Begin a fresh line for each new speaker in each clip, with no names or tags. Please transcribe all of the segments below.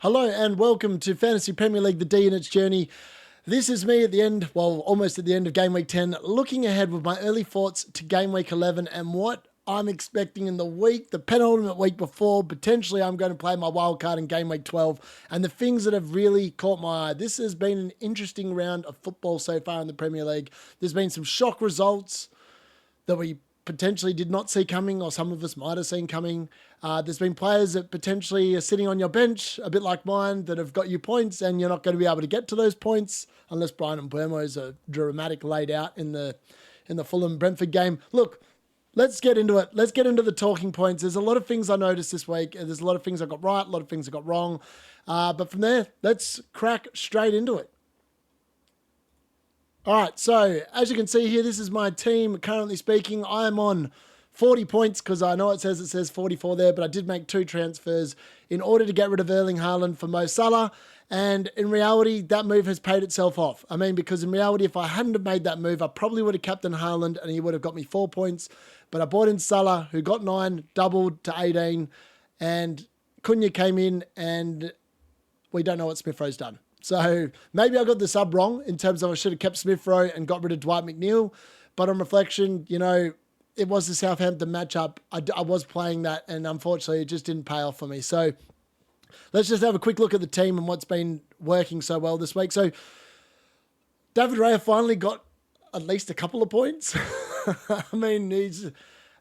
Hello and welcome to Fantasy Premier League, the D in its journey. This is me at the end, well, almost at the end of Game Week 10, looking ahead with my early thoughts to Game Week 11 and what I'm expecting in the week, the penultimate week before. Potentially I'm going to play my wild card in Game Week 12 and the things that have really caught my eye. This has been an interesting round of football so far in the Premier League. There's been some shock results that we potentially did not see coming, or some of us might have seen coming. There's been players that potentially are sitting on your bench, a bit like mine, that have got you points and you're not going to be able to get to those points unless Brian and Burmo's a dramatic laid out in the Fulham Brentford game. Look, let's get into it. Let's get into the talking points. There's a lot of things I noticed this week. There's a lot of things I got right, a lot of things I got wrong. But from there, let's crack straight into it. All right, so as you can see here, this is my team currently speaking. I am on 40 points because I know it says 44 there, but I did make 2 transfers in order to get rid of Erling Haaland for Mo Salah. And in reality, that move has paid itself off. I mean, because in reality, if I hadn't have made that move, I probably would have captained Haaland and he would have got me 4 points. But I bought in Salah, who got 9, doubled to 18, and Cunha came in, and we don't know what Smith Rowe's done. So maybe I got the sub wrong in terms of I should have kept Smith Rowe and got rid of Dwight McNeil. But on reflection, you know, it was the Southampton matchup. I was playing that, and unfortunately, it just didn't pay off for me. So let's just have a quick look at the team and what's been working so well this week. So David Raya finally got at least a couple of points. I mean,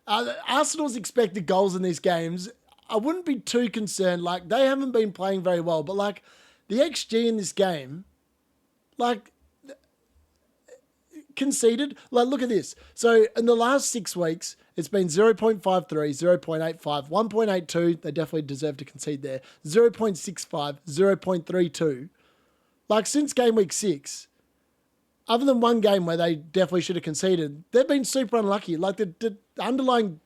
Arsenal's expected goals in these games, I wouldn't be too concerned. Like, they haven't been playing very well, but like, the XG in this game, like, conceded. Like, look at this. So in the last 6 weeks, it's been 0.53, 0.85, 1.82. They definitely deserve to concede there. 0.65, 0.32. Like, since game week 6, other than one game where they definitely should have conceded, they've been super unlucky. Like, the underlying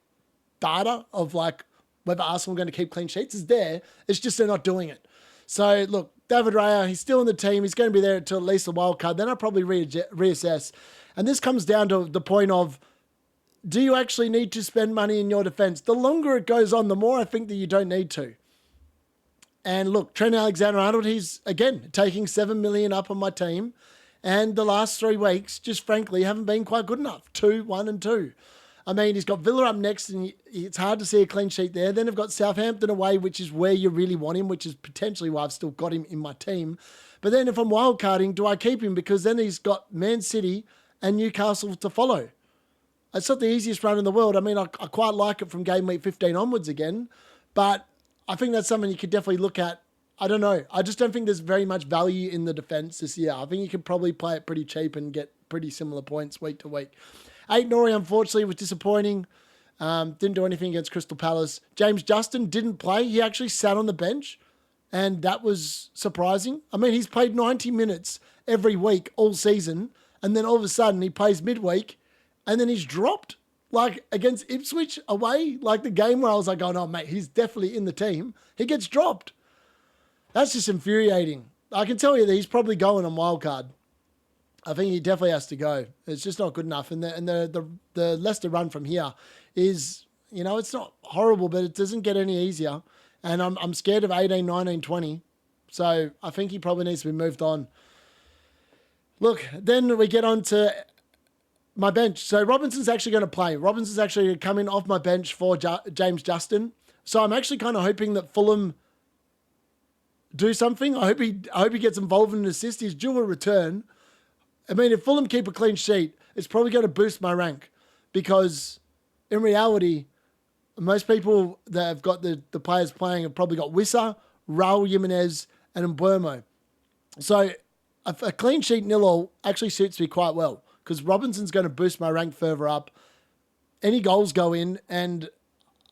data of, like, whether Arsenal are going to keep clean sheets is there. It's just they're not doing it. So, look, David Raya, he's still in the team. He's going to be there until at least the wild card. Then I'll probably reassess. And this comes down to the point of, do you actually need to spend money in your defense? The longer it goes on, the more I think that you don't need to. And look, Trent Alexander-Arnold, he's, again, taking 7 million up on my team. And the last 3 weeks, just frankly, haven't been quite good enough. 2, 1, and 2. I mean, he's got Villa up next, and it's hard to see a clean sheet there. Then they've got Southampton away, which is where you really want him, which is potentially why I've still got him in my team. But then if I'm wildcarding, do I keep him? Because then he's got Man City and Newcastle to follow. It's not the easiest run in the world. I mean, I quite like it from game week 15 onwards again, but I think that's something you could definitely look at. I don't know. I just don't think there's very much value in the defense this year. I think you could probably play it pretty cheap and get pretty similar points week to week. 8 Nori, unfortunately, was disappointing. Didn't do anything against Crystal Palace. James Justin didn't play. He actually sat on the bench, and that was surprising. I mean, he's played 90 minutes every week all season, and then all of a sudden he plays midweek, and then he's dropped, like against Ipswich away, like the game where I was like, oh no, mate, he's definitely in the team. He gets dropped. That's just infuriating. I can tell you that he's probably going on wildcard. I think he definitely has to go. It's just not good enough. And the Leicester run from here is, you know, it's not horrible, but it doesn't get any easier. And I'm scared of 18, 19, 20. So I think he probably needs to be moved on. Look, then we get on to my bench. So Robinson's actually going to play. Robinson's actually going to come in off my bench for James Justin. So I'm actually kind of hoping that Fulham do something. I hope he gets involved in an assist. He's due a return. I mean, if Fulham keep a clean sheet, it's probably going to boost my rank because in reality, most people that have got the players playing have probably got Wissa, Raul Jimenez, and Mbeumo. So a clean sheet 0-0 actually suits me quite well because Robinson's going to boost my rank further up. Any goals go in, and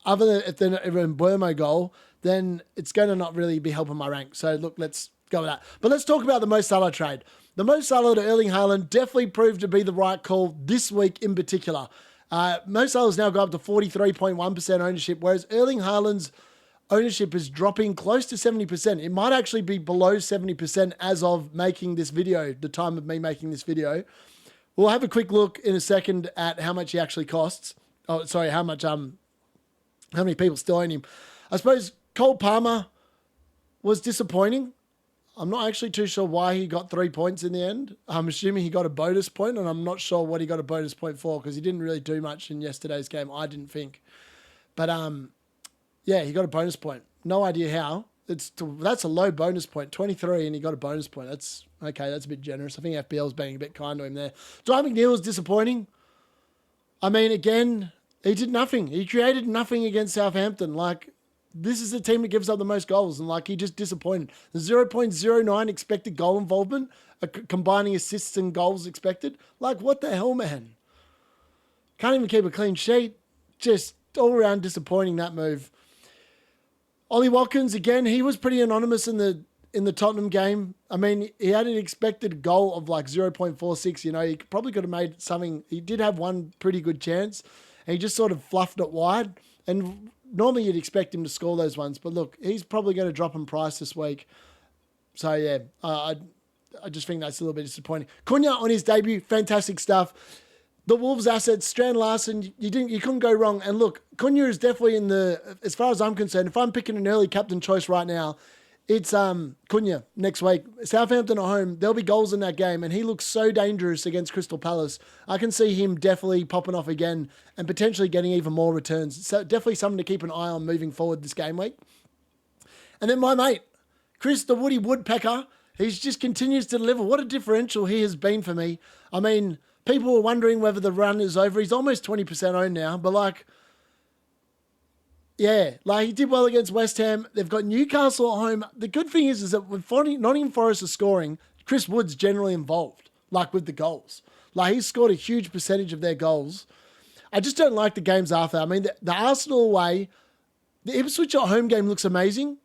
other than if they're a Mbeumo goal, then it's going to not really be helping my rank. So look, let's go with that. But let's talk about the Mo Salah trade. The Mo Salah to Erling Haaland definitely proved to be the right call this week in particular. Mo Salah's now got up to 43.1% ownership, whereas Erling Haaland's ownership is dropping close to 70%. It might actually be below 70% as of making this video, the time of me making this video. We'll have a quick look in a second at how much he actually costs. Oh, sorry, how many people still own him. I suppose Cole Palmer was disappointing. I'm not actually too sure why he got 3 points in the end. I'm assuming he got a bonus point, and I'm not sure what he got a bonus point for because he didn't really do much in yesterday's game, I didn't think. But yeah, he got a bonus point. No idea how. That's a low bonus point, 23, and he got a bonus point. That's okay. That's a bit generous. I think FPL's being a bit kind to him there. Dwight McNeil was disappointing. I mean, again, he did nothing. He created nothing against Southampton. Like, this is the team that gives up the most goals, and like he just disappointed. The 0.09 expected goal involvement, combining assists and goals expected. Like, what the hell, man? Can't even keep a clean sheet. Just all around disappointing, that move. Ollie Watkins, again, he was pretty anonymous in the Tottenham game. I mean, he had an expected goal of like 0.46. You know, he probably could have made something. He did have one pretty good chance, and he just sort of fluffed it wide. And normally you'd expect him to score those ones, but look, he's probably going to drop in price this week. So yeah, I just think that's a little bit disappointing. Cunha on his debut, fantastic stuff. The Wolves assets, Strand Larson, you couldn't go wrong. And look, Cunha is definitely in the, as far as I'm concerned, if I'm picking an early captain choice right now, it's Cunha next week. Southampton at home, there'll be goals in that game, and he looks so dangerous against Crystal Palace. I can see him definitely popping off again and potentially getting even more returns. So definitely something to keep an eye on moving forward this game week. And then my mate, Chris the Woody Woodpecker, he just continues to deliver. What a differential he has been for me. I mean, people were wondering whether the run is over. He's almost 20% owned now, but like, yeah, like he did well against West Ham. They've got Newcastle at home. The good thing is that when Nottingham Forest are scoring, Chris Wood's generally involved, like with the goals. Like he's scored a huge percentage of their goals. I just don't like the games after. I mean, the Arsenal away, the Ipswich at home game looks amazing,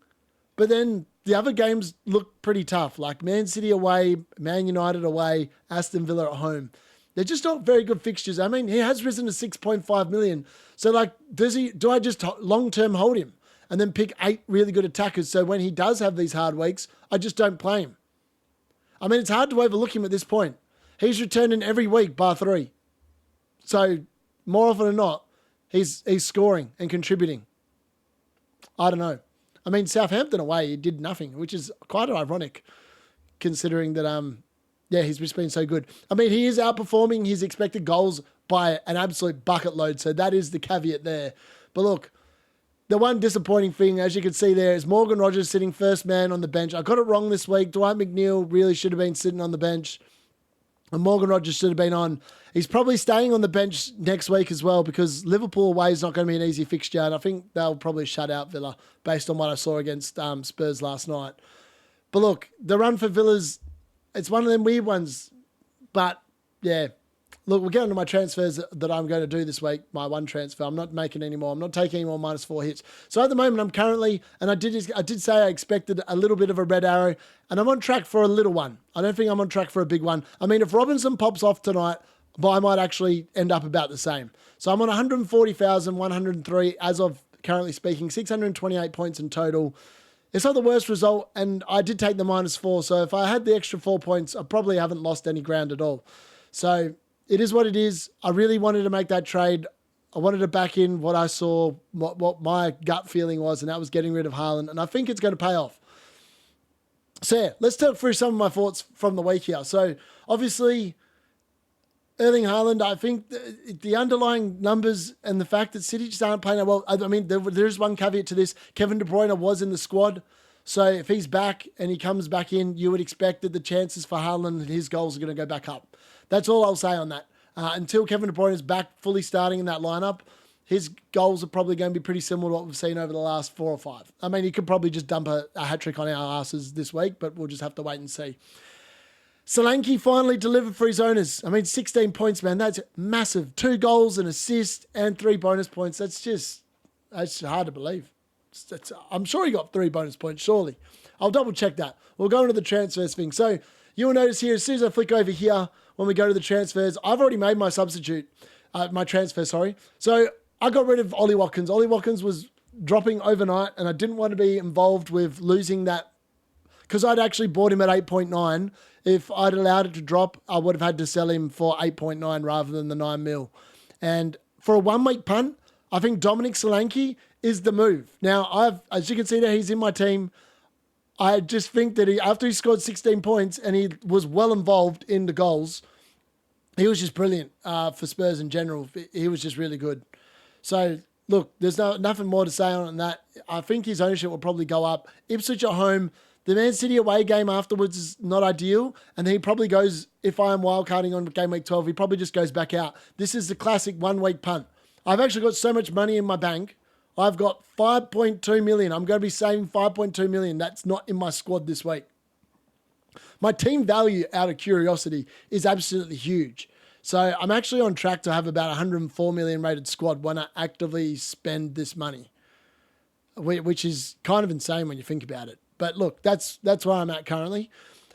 but then the other games look pretty tough, like Man City away, Man United away, Aston Villa at home. They're just not very good fixtures. I mean, he has risen to 6.5 million. So, like, do I just long-term hold him and then pick 8 really good attackers so when he does have these hard weeks, I just don't play him? I mean, it's hard to overlook him at this point. He's returning every week bar 3. So, more often than not, he's scoring and contributing. I don't know. I mean, Southampton away, he did nothing, which is quite ironic considering that, yeah, he's just been so good. I mean, he is outperforming his expected goals by an absolute bucket load. So that is the caveat there. But look, the one disappointing thing, as you can see there, is Morgan Rogers sitting first man on the bench. I got it wrong this week. Dwight McNeil really should have been sitting on the bench. And Morgan Rogers should have been on. He's probably staying on the bench next week as well because Liverpool away is not going to be an easy fixture. And I think they'll probably shut out Villa based on what I saw against Spurs last night. But look, the run for Villa's, it's one of them weird ones. But, yeah. Look, we'll get into my transfers that I'm going to do this week, my one transfer. I'm not making any more. I'm not taking any more -4 hits. So at the moment, I'm currently, and I did say I expected a little bit of a red arrow, and I'm on track for a little one. I don't think I'm on track for a big one. I mean, if Robinson pops off tonight, I might actually end up about the same. So I'm on 140,103 as of currently speaking, 628 points in total. It's not the worst result, and I did take the -4. So if I had the extra 4 points, I probably haven't lost any ground at all. So it is what it is. I really wanted to make that trade. I wanted to back in what I saw, what my gut feeling was, and that was getting rid of Haaland. And I think it's going to pay off. So yeah, let's talk through some of my thoughts from the week here. So obviously, Erling Haaland, I think the underlying numbers and the fact that City just aren't playing that well. I mean, there is one caveat to this. Kevin De Bruyne was in the squad. So if he's back and he comes back in, you would expect that the chances for Haaland and his goals are going to go back up. That's all I'll say on that. Until Kevin De Bruyne is back fully starting in that lineup, his goals are probably going to be pretty similar to what we've seen over the last 4 or 5. I mean, he could probably just dump a hat-trick on our asses this week, but we'll just have to wait and see. Solanke finally delivered for his owners. I mean, 16 points, man. That's massive. 2 goals, an assist, and 3 bonus points. That's hard to believe. I'm sure he got 3 bonus points, surely. I'll double check that. We'll go into the transfers thing. So you'll notice here, as soon as I flick over here, when we go to the transfers, I've already made my my transfer, sorry. So I got rid of Ollie Watkins. Ollie Watkins was dropping overnight, and I didn't want to be involved with losing that because I'd actually bought him at 8.9. If I'd allowed it to drop, I would have had to sell him for 8.9 rather than the 9 mil. And for a 1-week punt, I think Dominic Solanke is the move. Now, as you can see there, he's in my team. I just think that after he scored 16 points and he was well involved in the goals, he was just brilliant for Spurs in general. He was just really good. So, look, there's nothing more to say on that. I think his ownership will probably go up. Ipswich at home. The Man City away game afterwards is not ideal. And then he probably goes, if I am wildcarding on game week 12, he probably just goes back out. This is the classic 1 week punt. I've actually got so much money in my bank. I've got 5.2 million. I'm going to be saving 5.2 million. That's not in my squad this week. My team value, out of curiosity, is absolutely huge. So I'm actually on track to have about 104 million rated squad when I actively spend this money, which is kind of insane when you think about it. But look, that's where I'm at currently.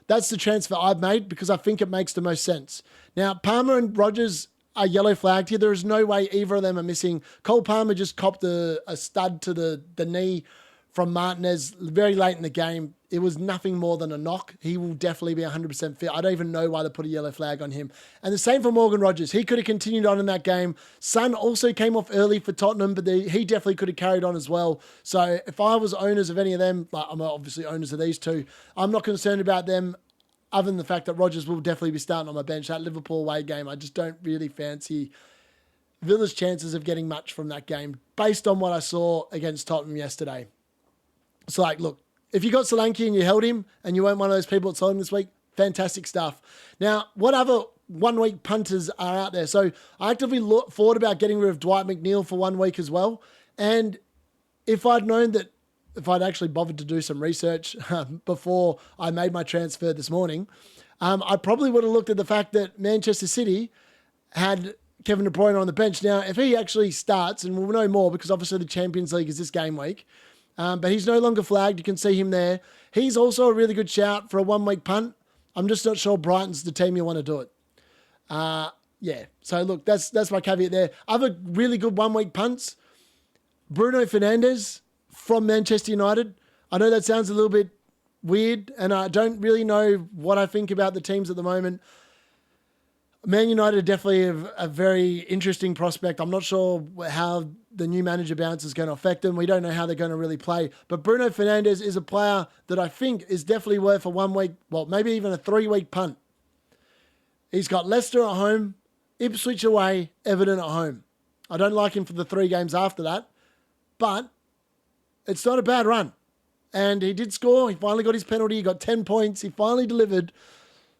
That's the transfer I've made because I think it makes the most sense. Now, Palmer and Rogers are yellow flagged here. There is no way either of them are missing. Cole Palmer just copped a stud to the knee from Martinez very late in the game. It was nothing more than a knock. He will definitely be 100% fit. I don't even know why they put a yellow flag on him. And the same for Morgan Rogers. He could have continued on in that game. Son also came off early for Tottenham, but he definitely could have carried on as well. So if I was owners of any of them, like I'm obviously owners of these two, I'm not concerned about them other than the fact that Rogers will definitely be starting on my bench. That Liverpool away game, I just don't really fancy Villa's chances of getting much from that game based on what I saw against Tottenham yesterday. So, like, look, if you got Solanke and you held him and you weren't one of those people that sold him this week, fantastic stuff. Now, what other 1 week punters are out there? So I actively thought about getting rid of Dwight McNeil for 1 week as well. And if I'd known that, if I'd actually bothered to do some research before I made my transfer this morning, I probably would have looked at the fact that Manchester City had Kevin De Bruyne on the bench. Now, if he actually starts, and we'll know more because obviously the Champions League is this game week, but he's no longer flagged. You can see him there. He's also a really good shout for a 1 week punt. I'm just not sure Brighton's the team you want to do it. Yeah. So look, that's my caveat there. Other really good 1 week punts. Bruno Fernandes from Manchester United. I know that sounds a little bit weird, and I don't really know what I think about the teams at the moment. Man United are definitely a very interesting prospect. I'm not sure how the new manager bounce is going to affect them. We don't know how they're going to really play. But Bruno Fernandes is a player that I think is definitely worth a 1 week, well, maybe even a 3 week punt. He's got Leicester at home, Ipswich away, Everton at home. I don't like him for the 3 games after that, but it's not a bad run. And he did score. He finally got his penalty. He got 10 points. He finally delivered.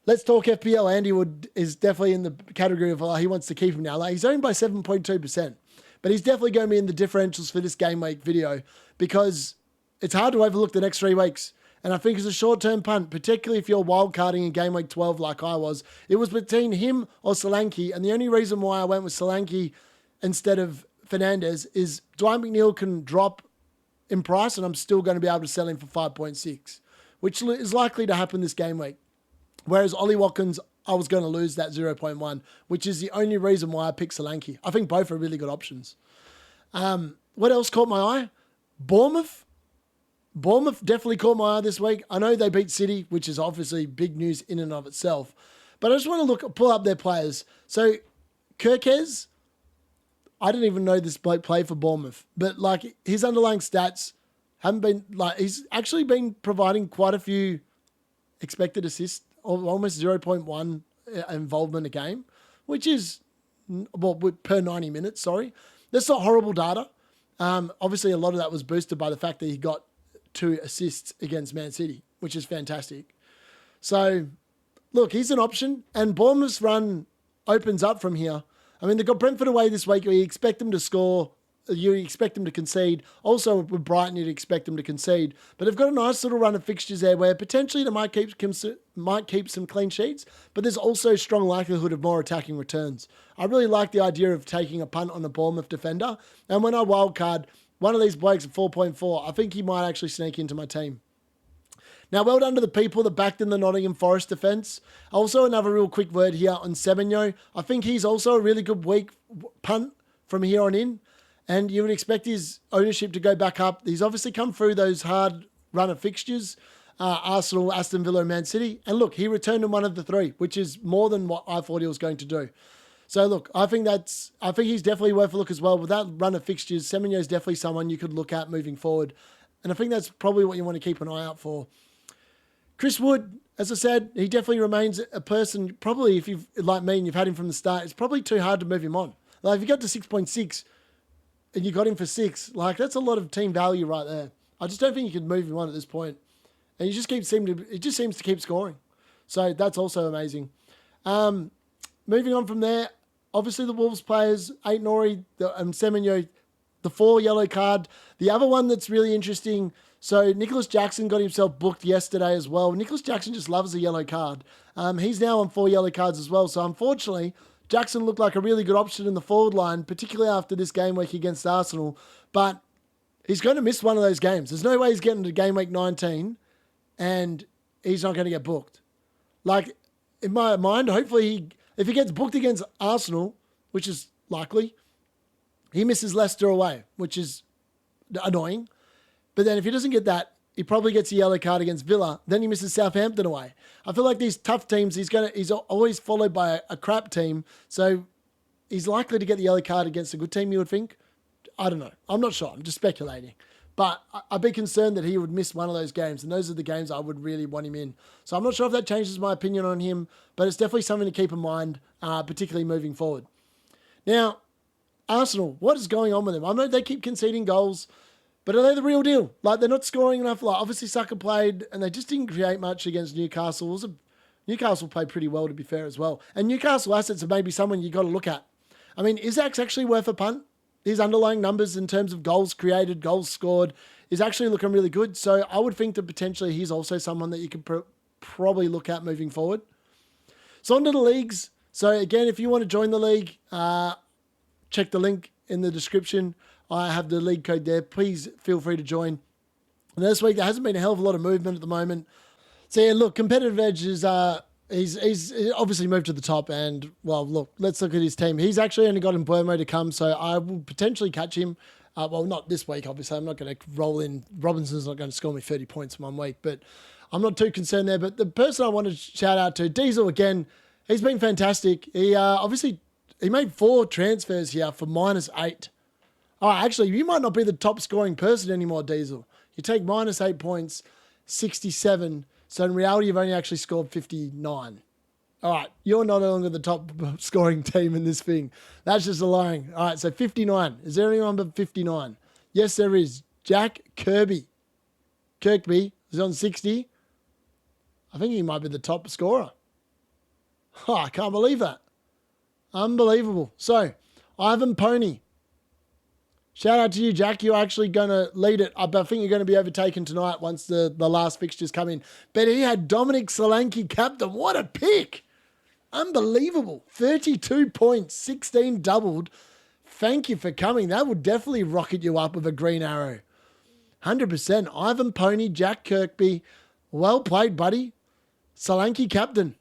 Let's talk FPL. Andy Wood is definitely in the category of he wants to keep him now. Like, he's owned by 7.2%, but he's definitely going to be in the differentials for this game week video because it's hard to overlook the next 3 weeks. And I think it's a short-term punt, particularly if you're wildcarding in game week 12 like I was. It was between him or Solanke, and the only reason why I went with Solanke instead of Fernandes is Dwight McNeil can drop in price, and I'm still going to be able to sell him for 5.6, which is likely to happen this game week. Whereas Ollie Watkins, I was going to lose that 0.1, which is the only reason why I picked Solanke. I think both are really good options. What else caught my eye? Bournemouth. Bournemouth definitely caught my eye this week. I know they beat City, which is obviously big news in and of itself. But I just want to pull up their players. So, Kirkez, I didn't even know this bloke played for Bournemouth. But, like, his underlying stats haven't been, like, he's actually been providing quite a few expected assists, almost 0.1 involvement a game, which is, well, per 90 minutes, sorry. That's not horrible data. Obviously, a lot of that was boosted by the fact that he got 2 assists against Man City, which is fantastic. So, look, he's an option, and Bournemouth's run opens up from here. I mean, they've got Brentford away this week. You expect them to score. You expect them to concede. Also, with Brighton, you'd expect them to concede. But they've got a nice little run of fixtures there where potentially they might keep some clean sheets, but there's also strong likelihood of more attacking returns. I really like the idea of taking a punt on a Bournemouth defender. And when I wildcard one of these blokes at 4.4, I think he might actually sneak into my team. Now, well done to the people that backed in the Nottingham Forest defence. Also, another real quick word here on Semenyo. I think he's also a really good week punt from here on in. And you would expect his ownership to go back up. He's obviously come through those hard run of fixtures, Arsenal, Aston Villa, and Man City. And look, he returned in one of the 3, which is more than what I thought he was going to do. So look, I think he's definitely worth a look as well. With that run of fixtures, Semenyo is definitely someone you could look at moving forward. And I think that's probably what you want to keep an eye out for. Chris Wood, as I said, he definitely remains a person, probably if you've, like me, and you've had him from the start, it's probably too hard to move him on. Like if you got to 6.6 and you got him for 6, like that's a lot of team value right there. I just don't think you can move him on at this point. And he just seems to keep scoring. So that's also amazing. Moving on from there, obviously the Wolves players, Aït-Nouri and Semenyo, the 4 yellow card. The other one that's really interesting, so Nicholas Jackson got himself booked yesterday as well. Nicholas Jackson just loves a yellow card. He's now on 4 yellow cards as well. So unfortunately, Jackson looked like a really good option in the forward line, particularly after this game week against Arsenal. But he's going to miss one of those games. There's no way he's getting to game week 19 and he's not going to get booked. Like, in my mind, hopefully, if he gets booked against Arsenal, which is likely, he misses Leicester away, which is annoying. But then if he doesn't get that, he probably gets a yellow card against Villa. Then he misses Southampton away. I feel like these tough teams, he's always followed by a crap team. So he's likely to get the yellow card against a good team, you would think. I don't know. I'm not sure. I'm just speculating. But I'd be concerned that he would miss one of those games, and those are the games I would really want him in. So I'm not sure if that changes my opinion on him, but it's definitely something to keep in mind, particularly moving forward. Now, Arsenal, what is going on with them? I know they keep conceding goals, but are they the real deal? Like, they're not scoring enough. Like, obviously, Saka played, and they just didn't create much against Newcastle. Newcastle played pretty well, to be fair, as well. And Newcastle assets are maybe someone you got to look at. I mean, Isak's actually worth a punt. His underlying numbers in terms of goals created, goals scored, is actually looking really good. So I would think that potentially he's also someone that you could probably look at moving forward. So on to the leagues. So again, if you want to join the league, check the link in the description. I have the league code there. Please feel free to join. And this week, there hasn't been a hell of a lot of movement at the moment. So yeah, look, competitive edge is... He's obviously moved to the top and, well, look, let's look at his team. He's actually only got Mbeumo to come, so I will potentially catch him. Well, not this week, obviously. I'm not going to roll in. Robinson's not going to score me 30 points in 1 week, but I'm not too concerned there. But the person I want to shout out to, Diesel, again, he's been fantastic. He he made 4 transfers here for -8. Oh, actually, you might not be the top scoring person anymore, Diesel. You take -8 points, 67. So in reality, you've only actually scored 59. All right, you're no longer the top scoring team in this thing. That's just lying. All right, so 59. Is there anyone but 59? Yes, there is. Jack Kirkby is on 60. I think he might be the top scorer. Oh, I can't believe that. Unbelievable. So, Ivan Pony. Shout out to you, Jack. You're actually going to lead it. I think you're going to be overtaken tonight once the last fixtures come in. But he had Dominic Solanke captain. What a pick. Unbelievable. 32 points, 16 doubled. Thank you for coming. That would definitely rocket you up with a green arrow. 100%. Ivan Pony, Jack Kirkby. Well played, buddy. Solanke captain.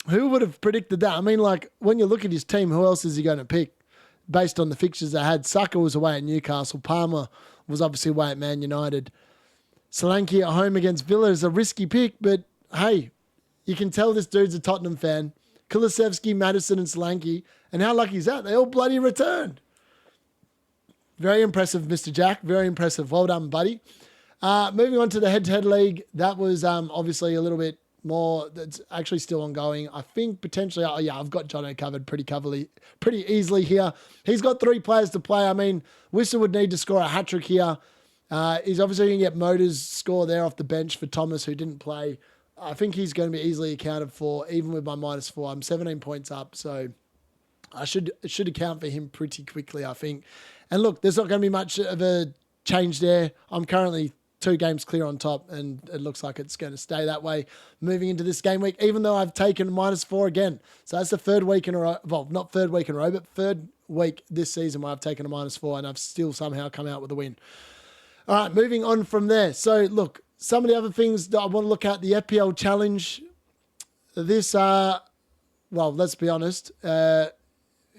Who would have predicted that? I mean, like, when you look at his team, who else is he going to pick? Based on the fixtures they had, Saka was away at Newcastle. Palmer was obviously away at Man United. Solanke at home against Villa is a risky pick, but hey, you can tell this dude's a Tottenham fan. Kulusevski, Maddison and Solanke. And how lucky is that? They all bloody returned. Very impressive, Mr. Jack. Very impressive. Well done, buddy. Moving on to the head-to-head league. That was obviously a little bit more, that's actually still ongoing. I think potentially, I've got Jono covered pretty easily here. He's got 3 players to play. I mean, Wissa would need to score a hat-trick here. He's obviously going to get Motors' score there off the bench for Thomas, who didn't play. I think he's going to be easily accounted for, even with my -4. I'm 17 points up, so it should account for him pretty quickly, I think. And look, there's not going to be much of a change there. I'm currently 2 games clear on top, and it looks like it's going to stay that way moving into this game week, even though I've taken -4 again. So that's the 3rd week in a row. Well, not 3rd week in a row, but 3rd week this season where I've taken a -4, and I've still somehow come out with a win. All right, moving on from there. So look, some of the other things that I want to look at, the FPL challenge. This, well, let's be honest. I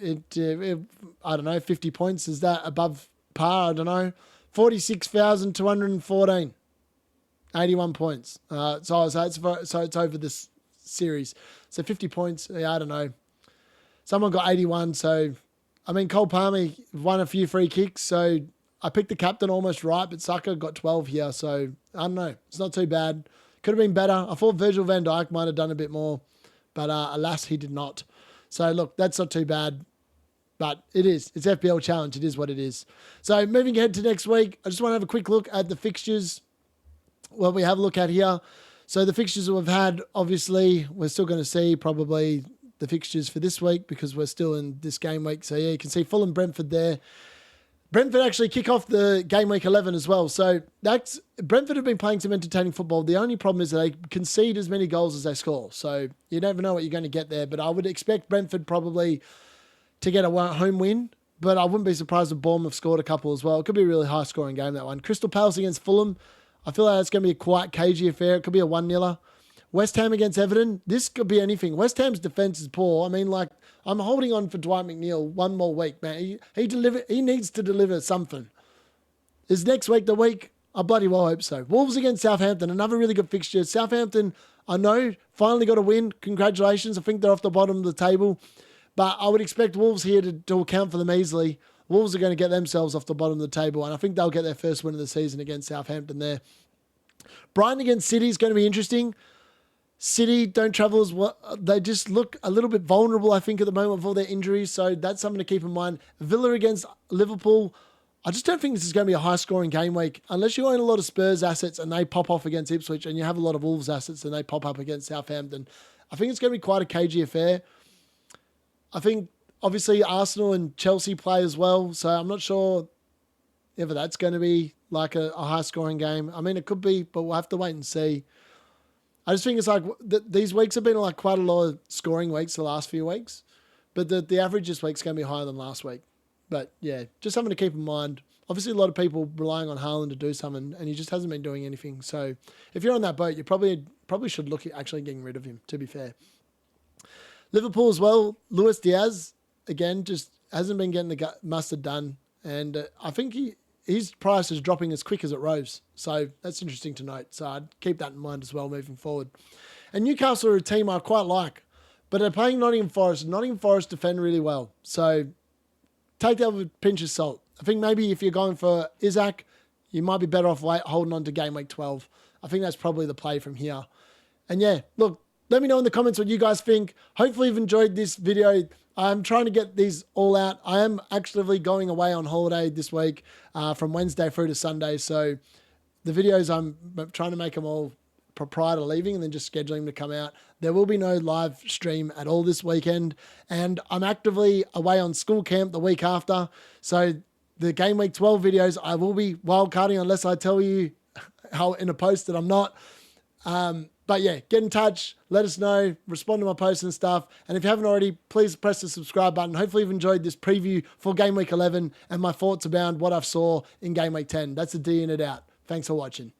don't know, 50 points. Is that above par? I don't know. 46,214. 81 points. So it's over this series. So 50 points. Yeah, I don't know. Someone got 81. So, I mean, Cole Palmer won a few free kicks. So I picked the captain almost right, but Saka got 12 here. So I don't know. It's not too bad. Could have been better. I thought Virgil van Dijk might have done a bit more, but alas, he did not. So look, that's not too bad. But it is. It's FPL Challenge. It is what it is. So moving ahead to next week, I just want to have a quick look at the fixtures. What we have a look at here. So the fixtures that we've had, obviously, we're still going to see probably the fixtures for this week because we're still in this game week. So yeah, you can see Fulham, Brentford there. Brentford actually kick off the game week 11 as well. So that's Brentford have been playing some entertaining football. The only problem is that they concede as many goals as they score. So you never know what you're going to get there. But I would expect Brentford probably to get a home win, but I wouldn't be surprised if Bournemouth scored a couple as well. It could be a really high-scoring game, that one. Crystal Palace against Fulham. I feel like it's going to be a quite cagey affair. It could be a 1-0. West Ham against Everton. This could be anything. West Ham's defence is poor. I mean, like, I'm holding on for Dwight McNeil one more week, man. He needs to deliver something. Is next week the week? I bloody well hope so. Wolves against Southampton. Another really good fixture. Southampton, I know, finally got a win. Congratulations. I think they're off the bottom of the table. But I would expect Wolves here to account for them easily. Wolves are going to get themselves off the bottom of the table, and I think they'll get their first win of the season against Southampton there. Brighton against City is going to be interesting. City don't travel as well. They just look a little bit vulnerable, I think, at the moment with all their injuries, so that's something to keep in mind. Villa against Liverpool. I just don't think this is going to be a high-scoring game week, unless you own a lot of Spurs assets and they pop off against Ipswich, and you have a lot of Wolves assets and they pop up against Southampton. I think it's going to be quite a cagey affair. I think, obviously, Arsenal and Chelsea play as well, so I'm not sure if that's going to be like a high-scoring game. I mean, it could be, but we'll have to wait and see. I just think it's like these weeks have been like quite a lot of scoring weeks the last few weeks, but the average this week's going to be higher than last week. But, yeah, just something to keep in mind. Obviously, a lot of people relying on Haaland to do something, and he just hasn't been doing anything. So if you're on that boat, you probably should look at actually getting rid of him, to be fair. Liverpool as well, Luis Diaz, again, just hasn't been getting the mustard done. And I think his price is dropping as quick as it rose. So that's interesting to note. So I'd keep that in mind as well moving forward. And Newcastle are a team I quite like, but they're playing Nottingham Forest. Nottingham Forest defend really well. So take that with a pinch of salt. I think maybe if you're going for Isaac, you might be better off holding on to game week 12. I think that's probably the play from here. And yeah, look, let me know in the comments what you guys think. Hopefully you've enjoyed this video. I'm trying to get these all out. I am actively going away on holiday this week from Wednesday through to Sunday. So the videos, I'm trying to make them all prior to leaving and then just scheduling them to come out. There will be no live stream at all this weekend. And I'm actively away on school camp the week after. So the Game Week 12 videos, I will be wildcarding unless I tell you how in a post that I'm not. But yeah, get in touch, let us know, respond to my posts and stuff. And if you haven't already, please press the subscribe button. Hopefully you've enjoyed this preview for Game Week 11 and my thoughts about what I saw in Game Week 10. That's the D in it out. Thanks for watching.